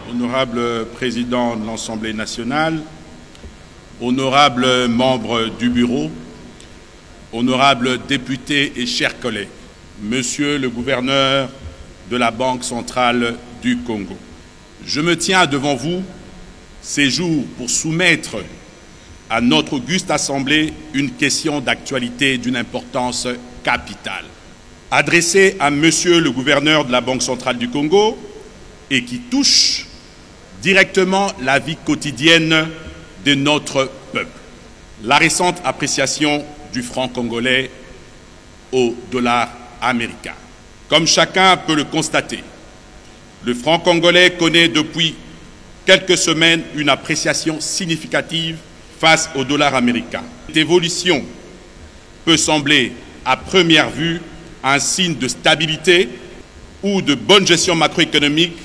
Honorable Président de l'Assemblée nationale, honorables membres du Bureau, honorables députés et chers collègues, Monsieur le gouverneur de la Banque centrale du Congo, je me tiens devant vous ces jours pour soumettre à notre auguste Assemblée une question d'actualité d'une importance capitale, adressée à Monsieur le gouverneur de la Banque centrale du Congo et qui touche directement la vie quotidienne de notre peuple. La récente appréciation du franc congolais au dollar américain. Comme chacun peut le constater, le franc congolais connaît depuis quelques semaines une appréciation significative face au dollar américain. Cette évolution peut sembler à première vue un signe de stabilité ou de bonne gestion macroéconomique.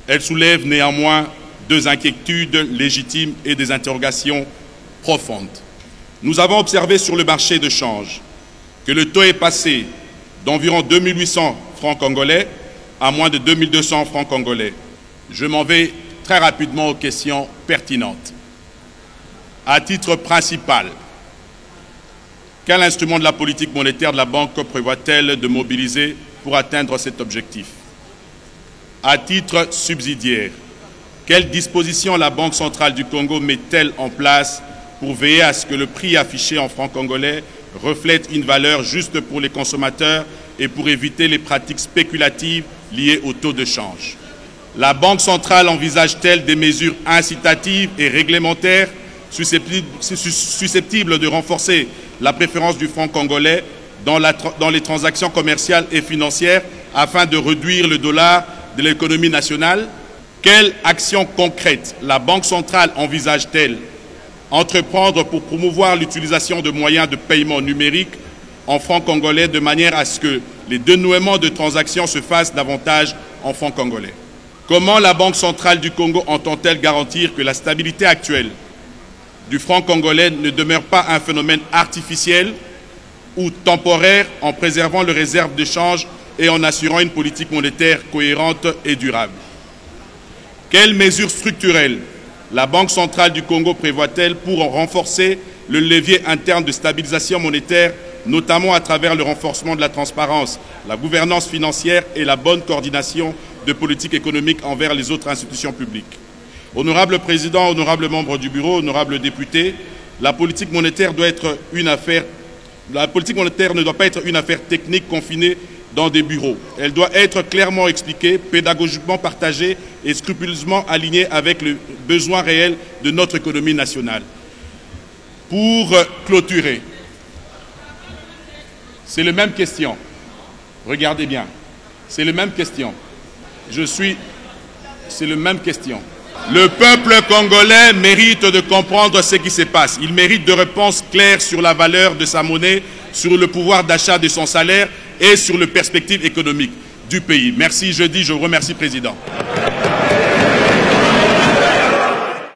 Elle soulève néanmoins deux inquiétudes légitimes et des interrogations profondes. Nous avons observé sur le marché de change que le taux est passé d'environ 2800 francs congolais à moins de 2200 francs congolais. Je m'en vais très rapidement aux questions pertinentes. À titre principal, quel instrument de la politique monétaire de la Banque prévoit-elle de mobiliser pour atteindre cet objectif? À titre subsidiaire, quelles dispositions la Banque centrale du Congo met-elle en place pour veiller à ce que le prix affiché en francs congolais reflète une valeur juste pour les consommateurs et pour éviter les pratiques spéculatives liées au taux de change? La Banque centrale envisage-t-elle des mesures incitatives et réglementaires susceptibles de renforcer la préférence du franc congolais dans les transactions commerciales et financières afin de réduire le dollar de l'économie nationale? Quelles actions concrètes la Banque centrale envisage-t-elle entreprendre pour promouvoir l'utilisation de moyens de paiement numériques en francs congolais de manière à ce que les dénouements de transactions se fassent davantage en francs congolais? Comment la Banque centrale du Congo entend-elle garantir que la stabilité actuelle du franc congolais ne demeure pas un phénomène artificiel ou temporaire en préservant les réserves de change et en assurant une politique monétaire cohérente et durable? Quelles mesures structurelles la Banque centrale du Congo prévoit-elle pour renforcer le levier interne de stabilisation monétaire, notamment à travers le renforcement de la transparence, la gouvernance financière et la bonne coordination de politique économique envers les autres institutions publiques? Honorable Président, honorables membres du Bureau, honorables députés, la politique monétaire ne doit pas être une affaire technique confinée dans des bureaux. Elle doit être clairement expliquée, pédagogiquement partagée et scrupuleusement alignée avec les besoins réels de notre économie nationale. Pour clôturer, c'est la même question. Regardez bien, c'est la même question. C'est la même question. Le peuple congolais mérite de comprendre ce qui se passe. Il mérite de réponses claires sur la valeur de sa monnaie, sur le pouvoir d'achat de son salaire et sur les perspectives économiques du pays. Merci, je vous remercie, Président.